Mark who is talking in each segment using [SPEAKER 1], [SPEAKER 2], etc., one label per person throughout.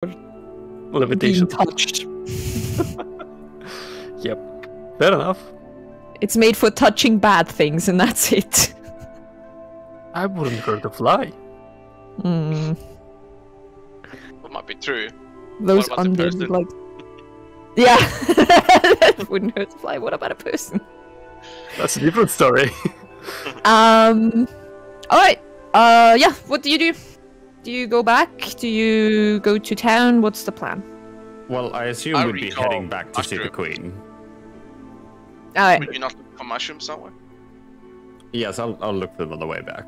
[SPEAKER 1] Levitation.
[SPEAKER 2] being touched.
[SPEAKER 1] Yep. Fair enough.
[SPEAKER 2] It's made for touching bad things, and that's it.
[SPEAKER 1] I wouldn't hurt a fly.
[SPEAKER 2] Hmm.
[SPEAKER 3] That might be true.
[SPEAKER 2] Those
[SPEAKER 3] What about the
[SPEAKER 2] undead,
[SPEAKER 3] person?
[SPEAKER 2] like... Yeah, that wouldn't hurt a fly. What about a person?
[SPEAKER 1] That's a different story.
[SPEAKER 2] Alright. Yeah, what do you do? Do you go back? Do you go to town? What's the plan?
[SPEAKER 4] Well, I assume
[SPEAKER 3] I
[SPEAKER 4] we'd be
[SPEAKER 3] recall
[SPEAKER 4] heading back to see the
[SPEAKER 3] mushroom.
[SPEAKER 4] queen.
[SPEAKER 2] Alright.
[SPEAKER 3] Would you not look for mushrooms somewhere?
[SPEAKER 4] Yes, I'll look for them on the way back.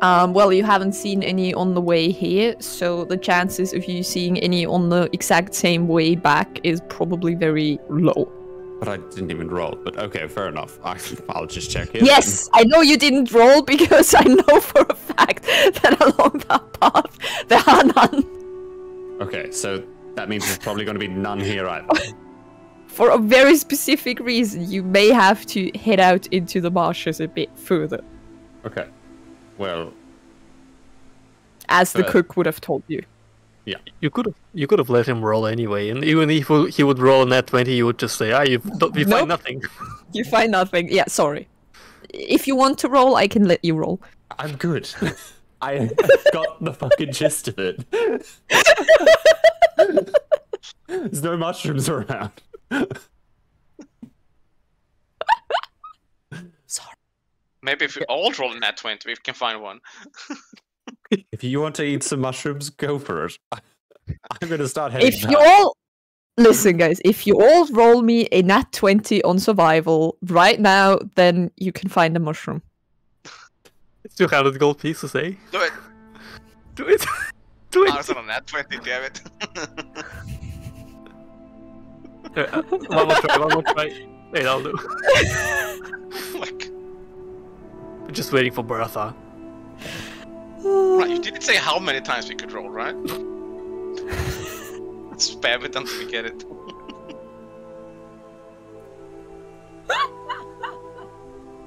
[SPEAKER 2] Well, you haven't seen any on the way here, so the chances of you seeing any on the exact same way back is probably very low.
[SPEAKER 4] But I didn't even roll. But okay, fair enough. I'll just check in.
[SPEAKER 2] Yes, I know you didn't roll because I know for a fact that along that path there are none.
[SPEAKER 4] Okay, so that means there's probably going to be none here either.
[SPEAKER 2] For a very specific reason, you may have to head out into the marshes a bit further,
[SPEAKER 4] Okay. Well,
[SPEAKER 2] as the cook would have told you.
[SPEAKER 4] yeah.
[SPEAKER 1] You could have let him roll anyway, and even if he would roll a nat 20, you would just say, you
[SPEAKER 2] Nope.
[SPEAKER 1] find nothing.
[SPEAKER 2] You find nothing. Yeah, sorry. If you want to roll, I can let you roll.
[SPEAKER 4] I'm good. I got the fucking gist of it. There's no mushrooms around.
[SPEAKER 2] Sorry.
[SPEAKER 3] Maybe if we all roll in that 20, we can find one.
[SPEAKER 4] If you want to eat some mushrooms, go for it. I'm gonna start heading
[SPEAKER 2] If
[SPEAKER 4] back.
[SPEAKER 2] you all... Listen, guys, if you all roll me a nat 20 on survival right now, then you can find a mushroom.
[SPEAKER 1] It's 200 gold pieces, eh?
[SPEAKER 3] Do it!
[SPEAKER 1] Do it! Do
[SPEAKER 3] I
[SPEAKER 1] it!
[SPEAKER 3] was on that 20, damn it.
[SPEAKER 1] One more try. Wait, I'll do.
[SPEAKER 3] Like,
[SPEAKER 1] I'm just waiting for Bertha.
[SPEAKER 3] right, you didn't say how many times we could roll, right? Spam it until we get it.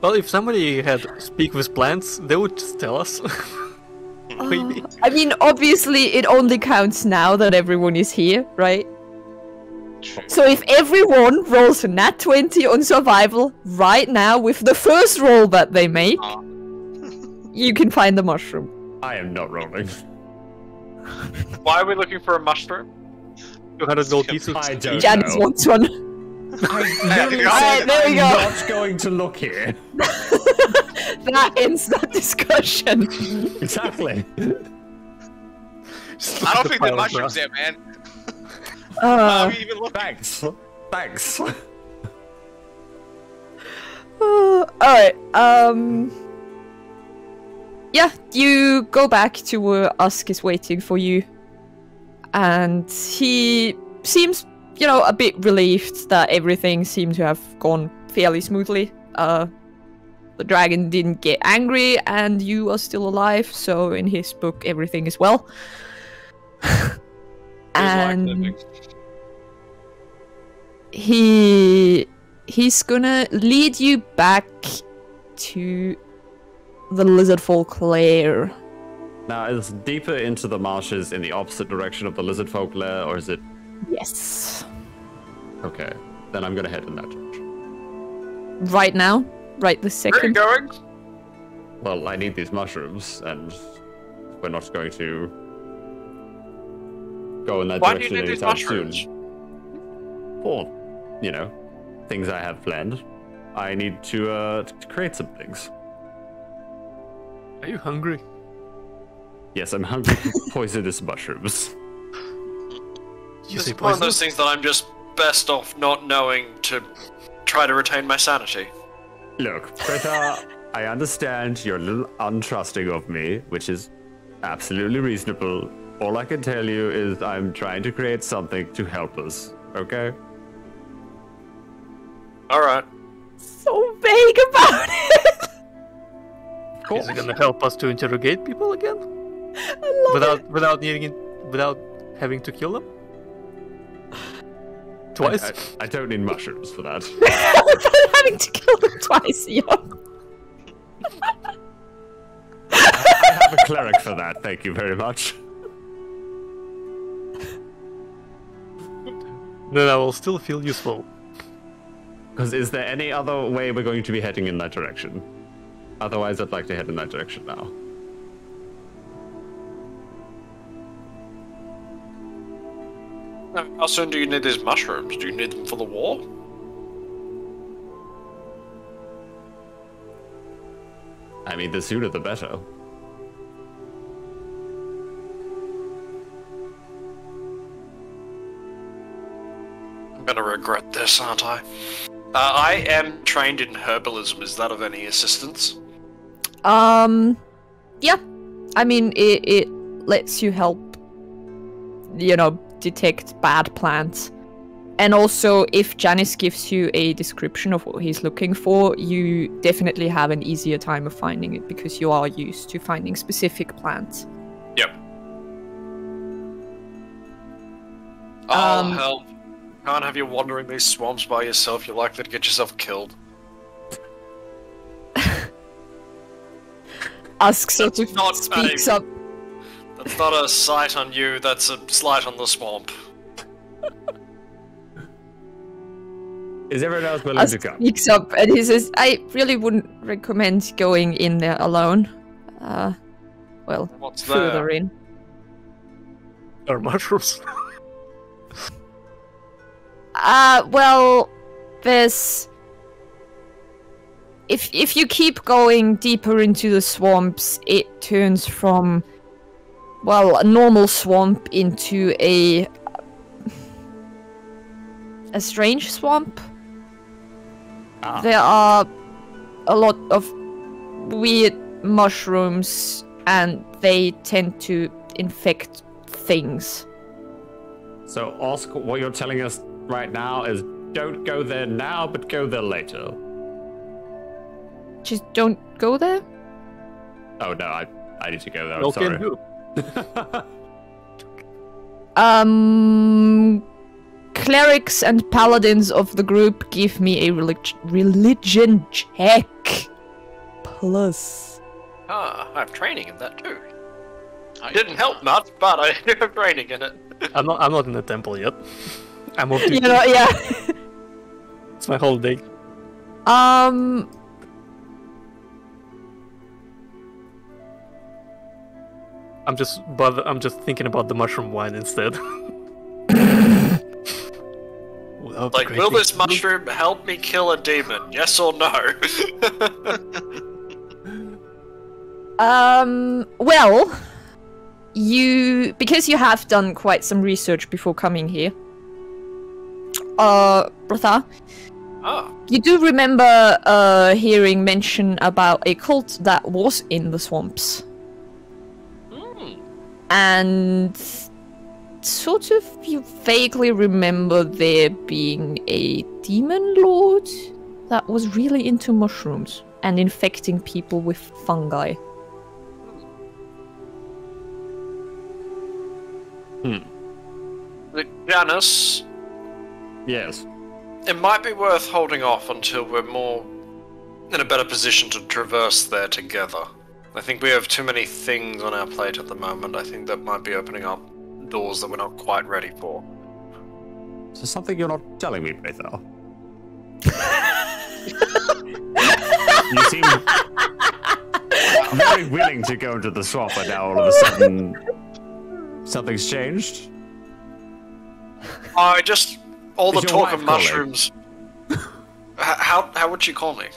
[SPEAKER 1] Well, if somebody had speak with plants, they would just tell us. Maybe.
[SPEAKER 2] I mean, obviously, it only counts now that everyone is here, right?
[SPEAKER 3] True.
[SPEAKER 2] So if everyone rolls a nat 20 on survival right now with the first roll that they make, you can find the mushroom.
[SPEAKER 4] I am not rolling.
[SPEAKER 5] Why are we looking for a mushroom?
[SPEAKER 1] 200 gold pieces.
[SPEAKER 4] I don't
[SPEAKER 2] Janice
[SPEAKER 4] know.
[SPEAKER 2] wants one.
[SPEAKER 4] I literally
[SPEAKER 2] Alright,
[SPEAKER 4] said
[SPEAKER 2] there we
[SPEAKER 4] I'm
[SPEAKER 2] go.
[SPEAKER 4] not going to look here.
[SPEAKER 2] That ends that discussion.
[SPEAKER 4] Exactly.
[SPEAKER 3] I don't think the mushrooms there, man. Why are we even looking?
[SPEAKER 4] Thanks. Thanks.
[SPEAKER 2] Alright, yeah, you go back to where Usk is waiting for you. And he seems, you know, a bit relieved that everything seemed to have gone fairly smoothly. The dragon didn't get angry, and you are still alive, so in his book, everything is well. And he's gonna lead you back to the Lizardfolk lair.
[SPEAKER 4] Now, is deeper into the marshes in the opposite direction of the Lizardfolk lair, or is it...
[SPEAKER 2] Yes.
[SPEAKER 4] Okay, then I'm gonna head in that direction.
[SPEAKER 2] Right now? Right this
[SPEAKER 5] Where are you
[SPEAKER 2] second?
[SPEAKER 5] going?
[SPEAKER 4] Well, I need these mushrooms, and we're not going to go in that
[SPEAKER 5] Why do you
[SPEAKER 4] direction
[SPEAKER 5] need these
[SPEAKER 4] anytime
[SPEAKER 5] mushrooms?
[SPEAKER 4] soon. For, you know, things I have planned. I need to create some things.
[SPEAKER 1] Are you hungry?
[SPEAKER 4] Yes, I'm hungry for poisonous mushrooms.
[SPEAKER 1] You
[SPEAKER 5] This
[SPEAKER 1] say
[SPEAKER 5] is one of
[SPEAKER 1] poison?
[SPEAKER 5] those things that I'm just best off not knowing to try to retain my sanity.
[SPEAKER 4] Look, Greta, I understand you're a little untrusting of me, which is absolutely reasonable. All I can tell you is I'm trying to create something to help us, okay?
[SPEAKER 5] Alright.
[SPEAKER 2] So vague about it!
[SPEAKER 1] Is it gonna help us to interrogate people again?
[SPEAKER 2] I love it.
[SPEAKER 1] Without having to kill them? Twice?
[SPEAKER 4] I don't need mushrooms for that.
[SPEAKER 2] Without having to kill them twice, yo.
[SPEAKER 4] I have a cleric for that, thank you very much.
[SPEAKER 1] then I will still feel useful.
[SPEAKER 4] Because is there any other way we're going to be heading in that direction? Otherwise, I'd like to head in that direction now.
[SPEAKER 5] How soon do you need these mushrooms? Do you need them for the war?
[SPEAKER 4] I mean, the sooner the better.
[SPEAKER 5] I'm gonna regret this, aren't I? I am trained in herbalism. Is that of any assistance?
[SPEAKER 2] Yeah. I mean, it lets you help, detect bad plants. And also, if Janice gives you a description of what he's looking for, you definitely have an easier time of finding it because you are used to finding specific plants.
[SPEAKER 5] Yep. I'll help. Can't have you wandering these swamps by yourself. You're likely to get yourself killed.
[SPEAKER 2] Ask sort of
[SPEAKER 5] not
[SPEAKER 2] speaks
[SPEAKER 5] a-
[SPEAKER 2] up.
[SPEAKER 5] That's not a slight on you, that's a slight on the swamp.
[SPEAKER 4] Is everyone else willing to come?
[SPEAKER 2] Speaks up and he says, I really wouldn't recommend going in there alone.
[SPEAKER 5] What's
[SPEAKER 2] further
[SPEAKER 5] there?
[SPEAKER 2] in.
[SPEAKER 1] Or mushrooms.
[SPEAKER 2] Well, there's... If you keep going deeper into the swamps, it turns from, well, a normal swamp into a strange swamp.
[SPEAKER 4] Ah.
[SPEAKER 2] There are a lot of weird mushrooms, and they tend to infect things.
[SPEAKER 4] So, Osk, what you're telling us right now is don't go there now, but go there later.
[SPEAKER 2] Just don't go there?
[SPEAKER 4] Oh no, I need to go there. I'm
[SPEAKER 1] Okay,
[SPEAKER 4] sorry.
[SPEAKER 1] do.
[SPEAKER 2] Clerics and paladins of the group give me a religion check. Plus.
[SPEAKER 5] Ah, I have training in that too. Didn't help much, but I do have training in it.
[SPEAKER 1] I'm not in the temple yet. I'm off duty.
[SPEAKER 2] Yeah.
[SPEAKER 1] It's my holiday. I'm just thinking about the mushroom wine instead.
[SPEAKER 5] Like, will this mushroom help me kill a demon? Yes or no?
[SPEAKER 2] Well, because you have done quite some research before coming here, Bratha, you do remember hearing mention about a cult that was in the swamps. And sort of you vaguely remember there being a demon lord that was really into mushrooms and infecting people with fungi.
[SPEAKER 5] Janice,
[SPEAKER 4] Yes.
[SPEAKER 5] it might be worth holding off until we're more in a better position to traverse there together. I think we have too many things on our plate at the moment. I think that might be opening up doors that we're not quite ready for.
[SPEAKER 4] Is there something you're not telling me, Bethel? You seem very willing to go into the swamp, but now all of a sudden something's changed.
[SPEAKER 5] I just all the
[SPEAKER 4] Is your
[SPEAKER 5] talk
[SPEAKER 4] wife
[SPEAKER 5] of
[SPEAKER 4] calling?
[SPEAKER 5] mushrooms. How would she call me?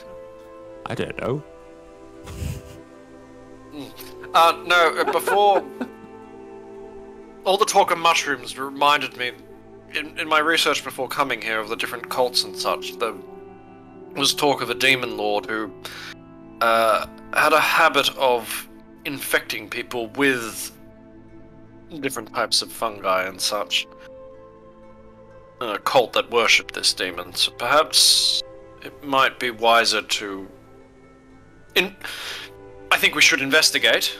[SPEAKER 4] I don't know.
[SPEAKER 5] No, before... all the talk of mushrooms reminded me, in my research before coming here, of the different cults and such. There was talk of a demon lord who had a habit of infecting people with different types of fungi and such. A cult that worshipped this demon, so perhaps it might be wiser to... I think we should investigate.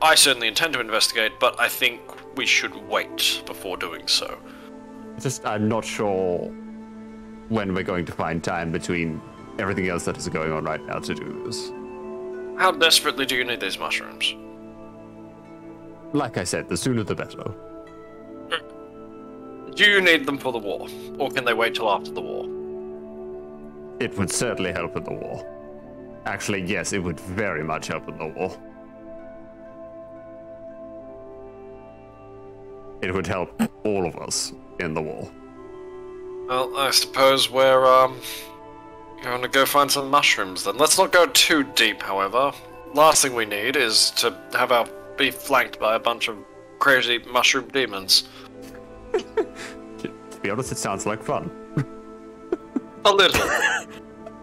[SPEAKER 5] I certainly intend to investigate, but I think we should wait before doing so.
[SPEAKER 4] I'm not sure when we're going to find time between everything else that is going on right now to do this.
[SPEAKER 5] How desperately do you need these mushrooms?
[SPEAKER 4] Like I said, the sooner the better.
[SPEAKER 5] Do you need them for the war? Or can they wait till after the war?
[SPEAKER 4] It would certainly help in the war. Actually, yes, it would very much help in the war. It would help all of us in the war.
[SPEAKER 5] Well, I suppose we're, going to go find some mushrooms then. Let's not go too deep, however. Last thing we need is to be flanked by a bunch of crazy mushroom demons.
[SPEAKER 4] To be honest, it sounds like fun.
[SPEAKER 5] A little.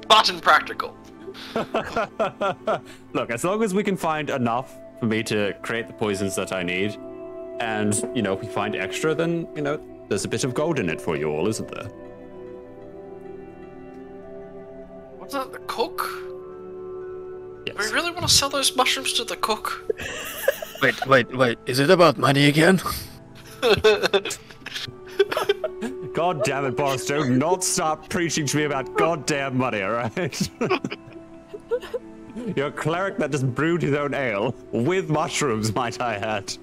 [SPEAKER 5] But impractical.
[SPEAKER 4] Look, as long as we can find enough for me to create the poisons that I need, and, if we find extra, then, there's a bit of gold in it for you all, isn't there?
[SPEAKER 5] What's that, the cook?
[SPEAKER 4] Yes.
[SPEAKER 5] Do we really want to sell those mushrooms to the cook?
[SPEAKER 1] Wait, is it about money again?
[SPEAKER 4] God damn it, Boris, do not start preaching to me about goddamn money, alright? You're a cleric that just brewed his own ale, with mushrooms, might I add.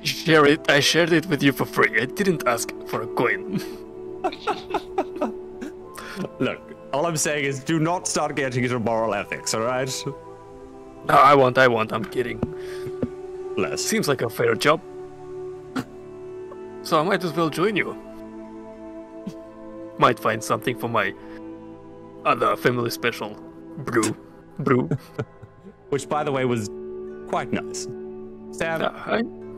[SPEAKER 1] Share it. I shared it with you for free. I didn't ask for a coin.
[SPEAKER 4] Look, all I'm saying is do not start getting into moral ethics, alright?
[SPEAKER 1] No, I won't. I'm kidding.
[SPEAKER 4] Bless.
[SPEAKER 1] Seems like a fair job. So I might as well join you. Might find something for my other family special. Brew.
[SPEAKER 4] Which, by the way, was quite nice. Sam?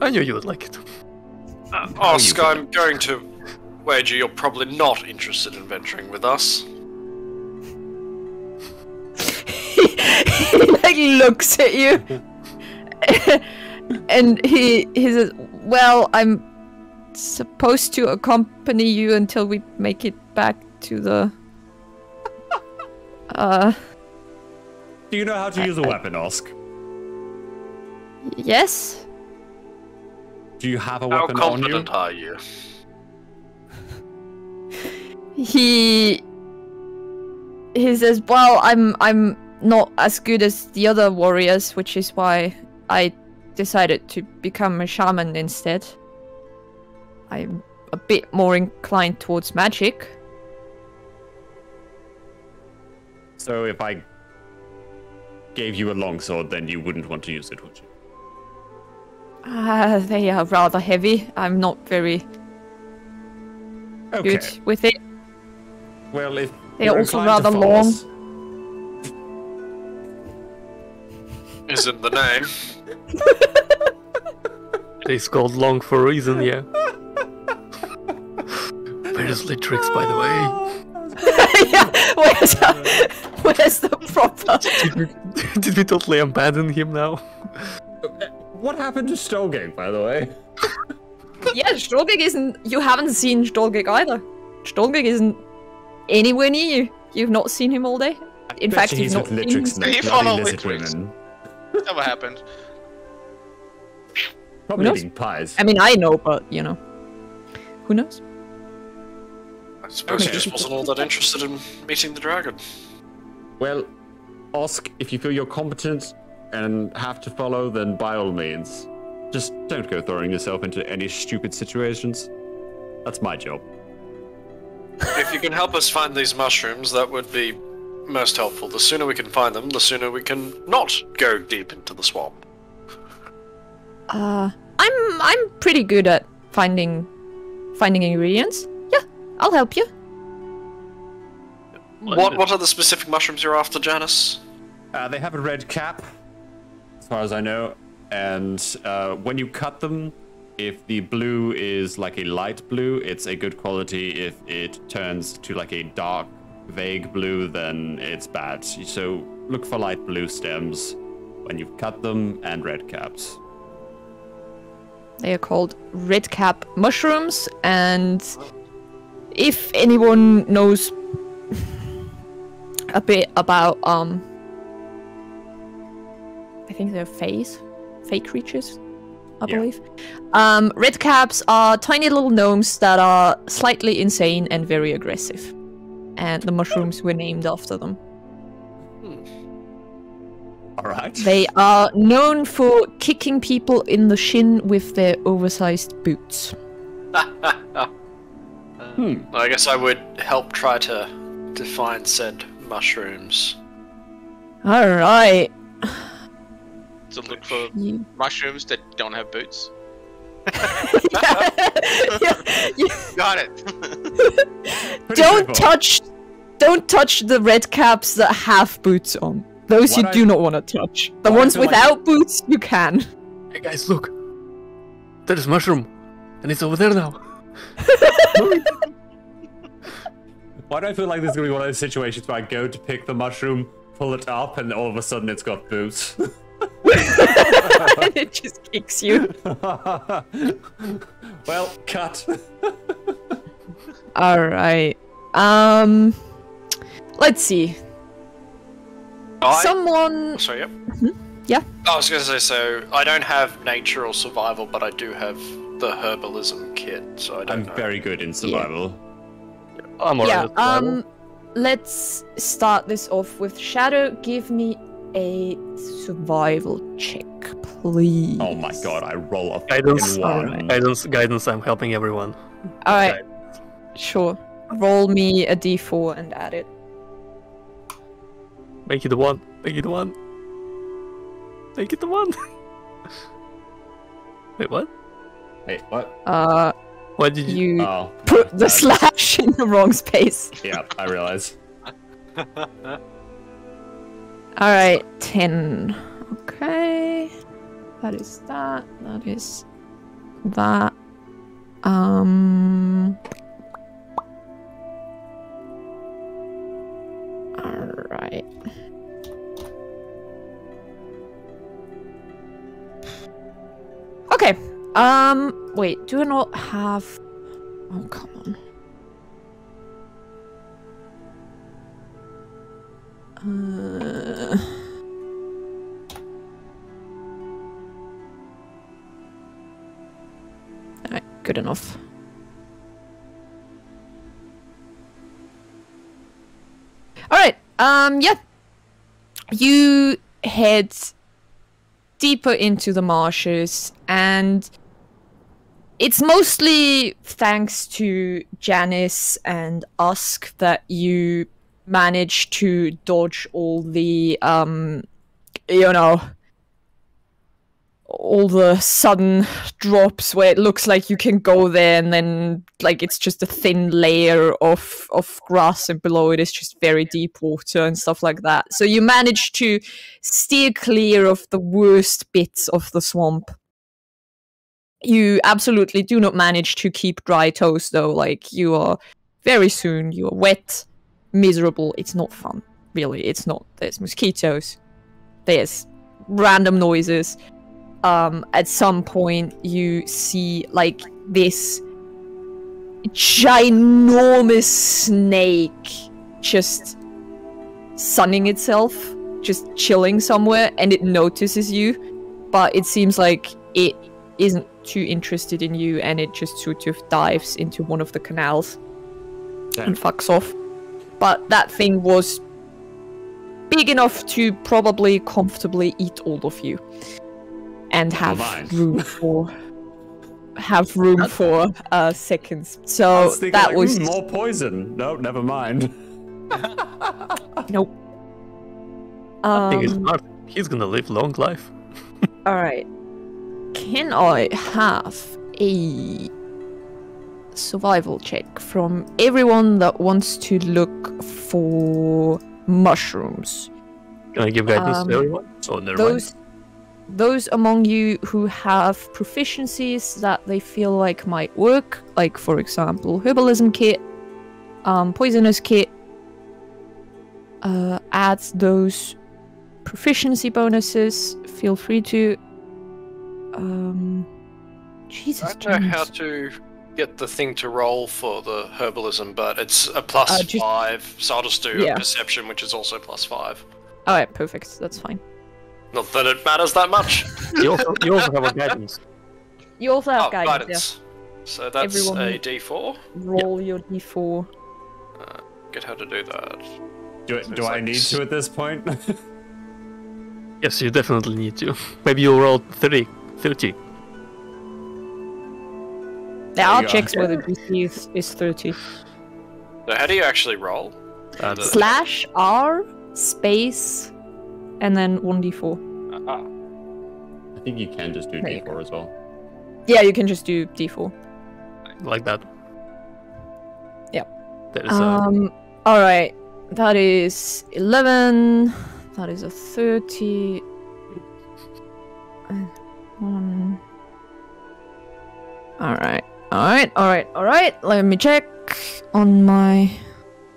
[SPEAKER 1] I knew you would like it.
[SPEAKER 5] Oscar, I'm going to wager you're probably not interested in venturing with us.
[SPEAKER 2] He looks at you. And he says, well, I'm supposed to accompany you until we make it back to the...
[SPEAKER 4] Do you know how to use a weapon, Osk?
[SPEAKER 2] Yes?
[SPEAKER 4] Do you have a
[SPEAKER 5] How
[SPEAKER 4] weapon on you?
[SPEAKER 5] confident are you?
[SPEAKER 2] He says, well, I'm not as good as the other warriors, which is why I decided to become a shaman instead. I'm a bit more inclined towards magic.
[SPEAKER 4] So if I gave you a longsword, then you wouldn't want to use it, would you?
[SPEAKER 2] They are rather heavy. I'm not very good with it.
[SPEAKER 4] Well, if
[SPEAKER 2] They
[SPEAKER 4] you're
[SPEAKER 2] are also
[SPEAKER 4] inclined to
[SPEAKER 2] rather
[SPEAKER 4] follow
[SPEAKER 2] long.
[SPEAKER 4] us-
[SPEAKER 5] Is in the name.
[SPEAKER 1] It's called long for a reason, yeah. Where's Litrix, by the way?
[SPEAKER 2] Yeah, where's the proper?
[SPEAKER 1] Did we totally abandon him now?
[SPEAKER 4] What happened to Stolgate, by the way?
[SPEAKER 2] Yeah, Stolgig isn't. You haven't seen Stolgig either. Stolgig isn't anywhere near you. You've not seen him all day. In
[SPEAKER 4] Bet
[SPEAKER 2] fact,
[SPEAKER 4] you
[SPEAKER 2] you've
[SPEAKER 4] he's
[SPEAKER 2] not
[SPEAKER 4] with
[SPEAKER 2] seen.
[SPEAKER 4] Litrix
[SPEAKER 3] He
[SPEAKER 4] next,
[SPEAKER 3] followed
[SPEAKER 4] bloody lizard
[SPEAKER 3] Litrix.
[SPEAKER 4] women.
[SPEAKER 3] Never happened.
[SPEAKER 4] Probably
[SPEAKER 2] knows?
[SPEAKER 4] eating pies.
[SPEAKER 2] I mean, I know, but you know, who knows?
[SPEAKER 5] I suppose he just wasn't all that interested in meeting the dragon.
[SPEAKER 4] Well, Osk, if you feel you're competent and have to follow, then by all means. Just don't go throwing yourself into any stupid situations. That's my job.
[SPEAKER 5] If you can help us find these mushrooms, that would be most helpful. The sooner we can find them, the sooner we can not go deep into the swamp.
[SPEAKER 2] I'm pretty good at finding ingredients. Yeah, I'll help you.
[SPEAKER 5] What are the specific mushrooms you're after, Janice?
[SPEAKER 4] They have a red cap, as far as I know, and when you cut them, if the blue is like a light blue, it's a good quality. If it turns to like a dark, vague blue, then it's bad. So look for light blue stems when you cut them, and red caps.
[SPEAKER 2] They are called red cap mushrooms, and if anyone knows a bit about I think they're fake creatures, I believe. Red caps are tiny little gnomes that are slightly insane and very aggressive, and the mushrooms were named after them.
[SPEAKER 4] All right.
[SPEAKER 2] They are known for kicking people in the shin with their oversized boots.
[SPEAKER 5] I guess I would help try to find said mushrooms.
[SPEAKER 2] Alright.
[SPEAKER 3] To look for mushrooms that don't have boots. Got it.
[SPEAKER 2] Don't touch the red caps that have boots on. Those you do not want to touch. The ones without boots, you can.
[SPEAKER 1] Hey guys, look! There's mushroom! And it's over there now!
[SPEAKER 4] Why do I feel like this is going to be one of those situations where I go to pick the mushroom, pull it up, and all of a sudden it's got boots?
[SPEAKER 2] And it just kicks you.
[SPEAKER 4] Well, cut.
[SPEAKER 2] Alright. Let's see. Someone...
[SPEAKER 5] Sorry, yep.
[SPEAKER 2] Yeah?
[SPEAKER 5] I was gonna say, so I don't have nature or survival, but I do have the herbalism kit, so I don't know.
[SPEAKER 4] I'm very good in survival.
[SPEAKER 1] I'm alright with survival.
[SPEAKER 2] Let's start this off with Shadow. Give me a survival check, please.
[SPEAKER 4] Oh my god, I roll a
[SPEAKER 1] Guidance,
[SPEAKER 4] fucking 1.
[SPEAKER 1] Guidance, I'm helping everyone.
[SPEAKER 2] Alright, sure. Roll me a d4 and add it.
[SPEAKER 1] Make it a 1. Make it a 1. Make it a 1. Wait, what?
[SPEAKER 4] Wait, what?
[SPEAKER 1] Why did you...
[SPEAKER 4] Oh,
[SPEAKER 2] put the slash in the wrong space.
[SPEAKER 4] Yeah, I realize.
[SPEAKER 2] Alright, 10. Okay. That is that. That is that. Alright. Okay. Wait, do I not have... Oh, come on. Alright, good enough. Alright, yeah. You head deeper into the marshes, and it's mostly thanks to Janice and Usk that you manage to dodge all the, you know, all the sudden drops where it looks like you can go there and then, like, it's just a thin layer of grass, and below it is just very deep water and stuff like that. So you manage to steer clear of the worst bits of the swamp. You absolutely do not manage to keep dry toes, though. Like, you are very soon, you are wet, miserable. It's not fun, really. It's not. There's mosquitoes. There's random noises. At some point, you see, like, this ginormous snake just sunning itself, just chilling somewhere, and it notices you, but it seems like it isn't too interested in you, and it just sort of dives into one of the canals and fucks off. But that thing was big enough to probably comfortably eat all of you. And have room for seconds. So that
[SPEAKER 4] like,
[SPEAKER 2] was
[SPEAKER 4] more poison. No, never mind.
[SPEAKER 2] Nope.
[SPEAKER 1] I think it's not. He's gonna live long life.
[SPEAKER 2] All right. Can I have a survival check from everyone that wants to look for mushrooms?
[SPEAKER 1] Can I give guidance to everyone? Oh, never mind.
[SPEAKER 2] Those among you who have proficiencies that they feel like might work, like, for example, herbalism kit, poisonous kit, add those proficiency bonuses. Feel free to. Jesus.
[SPEAKER 5] I don't know how to get the thing to roll for the herbalism, but it's a +5, so I'll just do a perception, which is also +5.
[SPEAKER 2] Alright, perfect. That's fine.
[SPEAKER 5] Not that it matters that much.
[SPEAKER 1] You also have a guidance.
[SPEAKER 2] You also have guidance.
[SPEAKER 5] Yeah. So that's
[SPEAKER 2] Everyone
[SPEAKER 5] a D4.
[SPEAKER 2] Roll your D4.
[SPEAKER 5] Get how to do that.
[SPEAKER 4] Do I need to at this point?
[SPEAKER 1] Yes, you definitely need to. Maybe you'll roll 30.
[SPEAKER 2] Yeah, I'll
[SPEAKER 4] you
[SPEAKER 2] check
[SPEAKER 4] go.
[SPEAKER 2] whether DC is 30.
[SPEAKER 5] So how do you actually roll?
[SPEAKER 2] /R space and then 1d4.
[SPEAKER 4] I think you can just do
[SPEAKER 2] There you
[SPEAKER 4] D4 as well.
[SPEAKER 2] Yeah, you can just do d4.
[SPEAKER 1] Like that.
[SPEAKER 2] Yep.
[SPEAKER 1] That is
[SPEAKER 2] Alright. That is 11. That is a 30. And 1. Alright. Alright. Let me check on my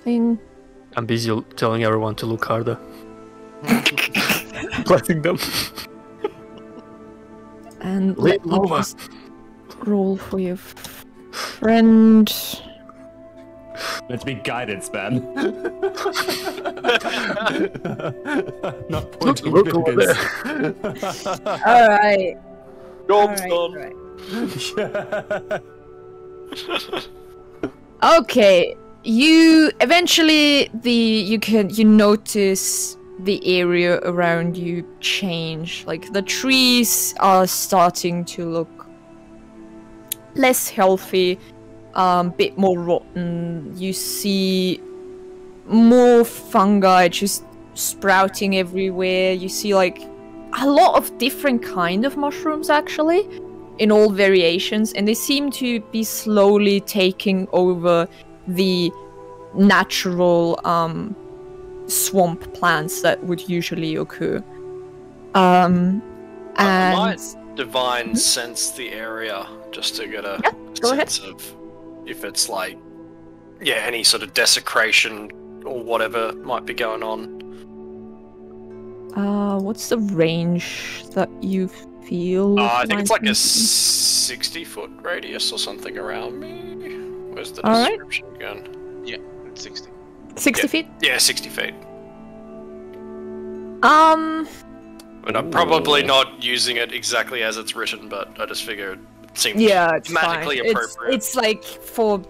[SPEAKER 2] thing.
[SPEAKER 1] I'm busy telling everyone to look harder. Blessing them.
[SPEAKER 2] And
[SPEAKER 1] Lean
[SPEAKER 2] let me
[SPEAKER 1] over.
[SPEAKER 2] just roll for your friend.
[SPEAKER 4] Let's be guidance, man. Not pointing
[SPEAKER 1] Look over
[SPEAKER 4] fingers.
[SPEAKER 2] Alright.
[SPEAKER 5] Job's
[SPEAKER 2] Alright.
[SPEAKER 5] done.
[SPEAKER 2] Okay. You eventually you notice the area around you change. Like the trees are starting to look less healthy, bit more rotten. You see more fungi just sprouting everywhere. You see like a lot of different kind of mushrooms actually, in all variations, and they seem to be slowly taking over the natural swamp plants that would usually occur.
[SPEAKER 5] I
[SPEAKER 2] And
[SPEAKER 5] might divine sense the area just to get a
[SPEAKER 2] go ahead.
[SPEAKER 5] sense of if it's like, yeah, any sort of desecration or whatever might be going on.
[SPEAKER 2] What's the range that you feel?
[SPEAKER 5] I think it's like a
[SPEAKER 2] might
[SPEAKER 5] 60-foot radius or something around me. Where's the
[SPEAKER 2] Alright.
[SPEAKER 5] description again?
[SPEAKER 3] Yeah, it's 60.
[SPEAKER 2] be 60 feet?
[SPEAKER 5] Yeah, 60 feet. But I'm
[SPEAKER 4] Ooh.
[SPEAKER 5] probably not using it exactly as it's written, but I just figured it seemed
[SPEAKER 2] Yeah, it's
[SPEAKER 5] thematically
[SPEAKER 2] fine.
[SPEAKER 5] appropriate.
[SPEAKER 2] It's like for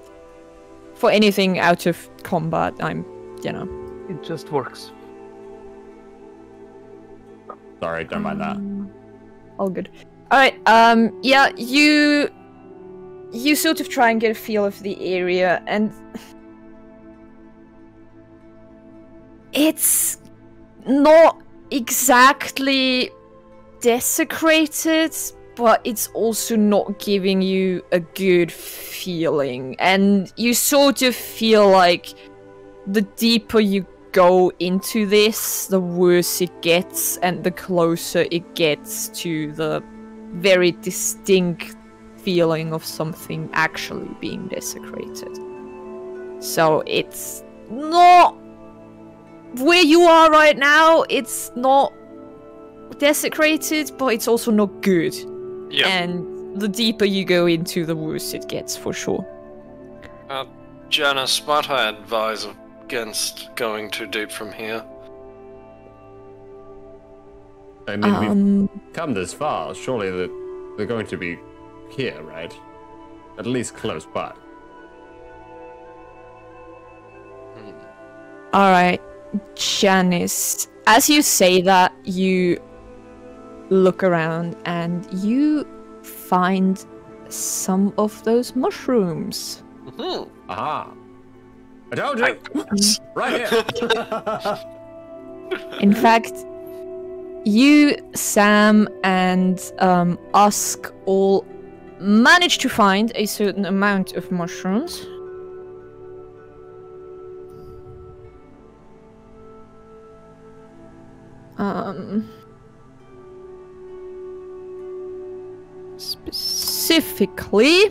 [SPEAKER 2] anything out of combat,
[SPEAKER 1] it just works.
[SPEAKER 4] Sorry, don't mind that.
[SPEAKER 2] All good. Alright, yeah, you sort of try and get a feel of the area, and it's not exactly desecrated, but it's also not giving you a good feeling. And you sort of feel like the deeper you go into this, the worse it gets, and the closer it gets to the very distinct feeling of something actually being desecrated. So it's not where you are right now, it's not desecrated, but it's also not good.
[SPEAKER 5] Yeah.
[SPEAKER 2] And the deeper you go into, the worse it gets, for sure.
[SPEAKER 5] Janice, might I advise against going too deep from here?
[SPEAKER 4] I mean, we've come this far. Surely they're going to be here, right? At least close by.
[SPEAKER 2] Alright, Janice, as you say that, you look around and you find some of those mushrooms.
[SPEAKER 5] Hmm.
[SPEAKER 4] Aha! I told you! Right here!
[SPEAKER 2] In fact, you, Sam, and Usk all managed to find a certain amount of mushrooms. Specifically,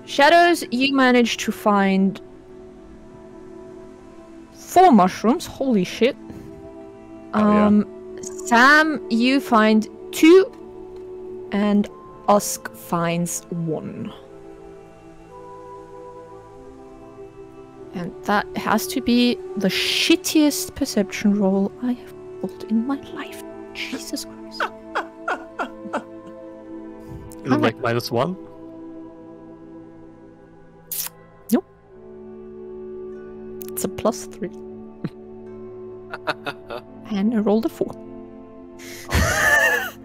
[SPEAKER 2] Shadows, you managed to find 4 mushrooms. Holy shit.
[SPEAKER 4] Oh,
[SPEAKER 2] Sam, you find 2, and Usk finds 1. And that has to be the shittiest perception roll I have rolled in my life. Jesus Christ.
[SPEAKER 1] Is it like -1?
[SPEAKER 2] It's a +3. And I rolled a 4.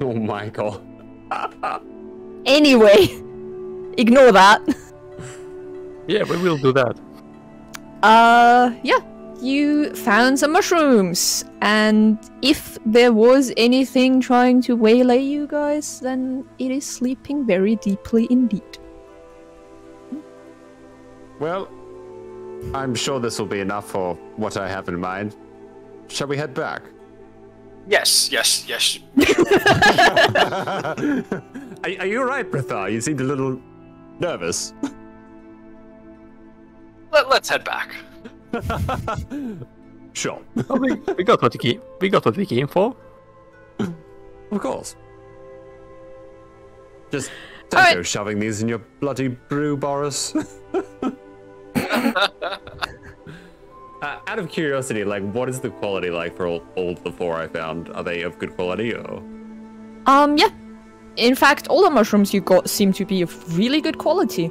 [SPEAKER 4] Oh my god.
[SPEAKER 2] Anyway, ignore that.
[SPEAKER 1] Yeah, we will do that.
[SPEAKER 2] Yeah. You found some mushrooms, and if there was anything trying to waylay you guys, then it is sleeping very deeply indeed.
[SPEAKER 4] Well, I'm sure this will be enough for what I have in mind. Shall we head back?
[SPEAKER 5] Yes.
[SPEAKER 4] Are you alright, Britha? You seemed a little nervous.
[SPEAKER 5] Let's head back.
[SPEAKER 4] Sure.
[SPEAKER 1] Oh, we got what we came for.
[SPEAKER 4] Of course. Just don't go shoving these in your bloody brew, Boris. Out of curiosity, like, what is the quality like for all the 4 I found? Are they of good quality, or?
[SPEAKER 2] Yeah. In fact, all the mushrooms you got seem to be of really good quality.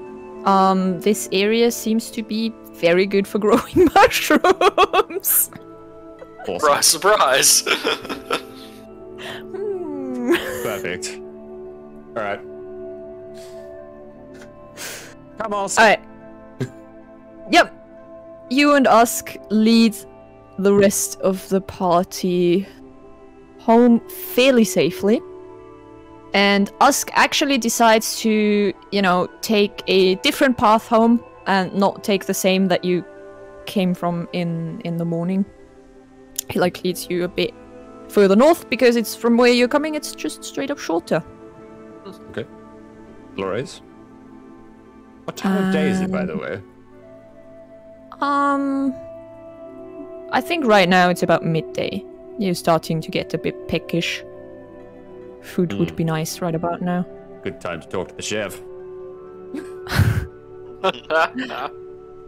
[SPEAKER 2] This area seems to be very good for growing mushrooms.
[SPEAKER 4] Awesome.
[SPEAKER 5] Surprise!
[SPEAKER 4] Perfect. Alright. Come on.
[SPEAKER 2] Alright. Yep. You and Usk lead the rest of the party home fairly safely. And Usk actually decides to, take a different path home and not take the same that you came from in the morning. He leads you a bit further north because it's from where you're coming, it's just straight up shorter.
[SPEAKER 4] Okay. Glorious. What time of day is it, by the way?
[SPEAKER 2] I think right now it's about midday. You're starting to get a bit peckish. Food would be nice right about now.
[SPEAKER 4] Good time to talk to the chef.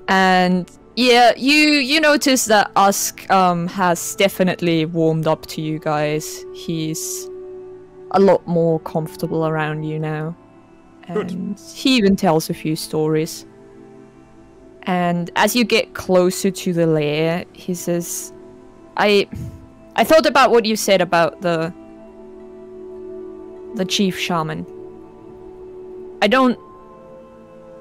[SPEAKER 2] And yeah, you notice that Usk has definitely warmed up to you guys. He's a lot more comfortable around you now. And
[SPEAKER 4] Good.
[SPEAKER 2] he even tells a few stories. And as you get closer to the lair, he says, I thought about what you said about the chief shaman. I don't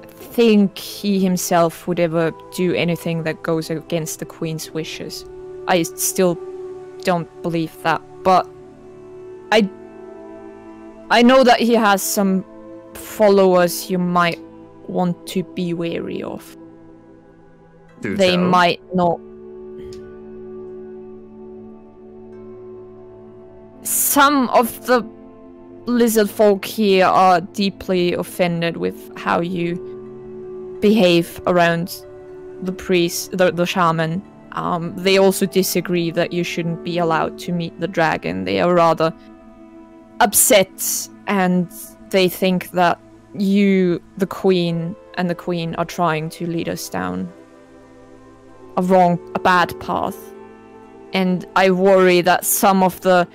[SPEAKER 2] think he himself would ever do anything that goes against the queen's wishes. I still don't believe that, but I know that he has some followers you might want to be wary of. They might not. Some of the Lizardfolk here are deeply offended with how you behave around the priest, the shaman. They also disagree that you shouldn't be allowed to meet the dragon. They are rather upset, and they think that you, the queen, and the queen are trying to lead us down a bad path. And I worry that some of the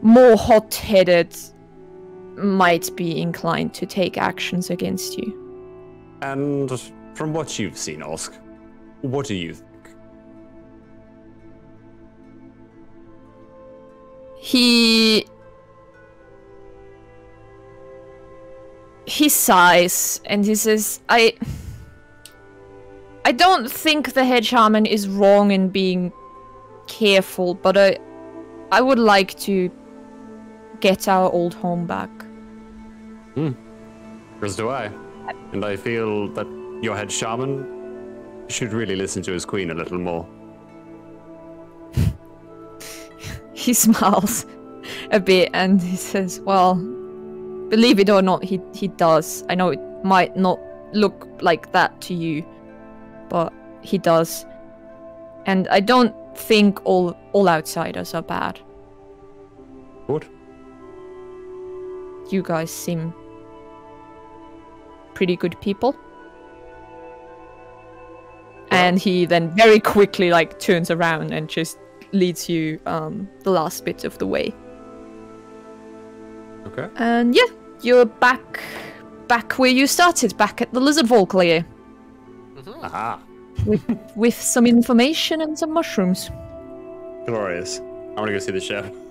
[SPEAKER 2] more hot-headed might be inclined to take actions against you.
[SPEAKER 4] And from what you've seen, Usk, what do you think?
[SPEAKER 2] He sighs and he says, I don't think the head shaman is wrong in being careful, but I would like to get our old home back.
[SPEAKER 4] As do I. And I feel that your head shaman should really listen to his queen a little more.
[SPEAKER 2] He smiles a bit and he says, well, believe it or not, he does. I know it might not look like that to you, but he does. And I don't think all outsiders are bad.
[SPEAKER 4] Good.
[SPEAKER 2] You guys seem pretty good people. And he then very quickly turns around and just leads you the last bit of the way.
[SPEAKER 4] Okay.
[SPEAKER 2] And yeah, you're back where you started, back at the Lizardfolk lair.
[SPEAKER 4] Aha.
[SPEAKER 2] With some information and some mushrooms.
[SPEAKER 4] Glorious. I want to go see the ship.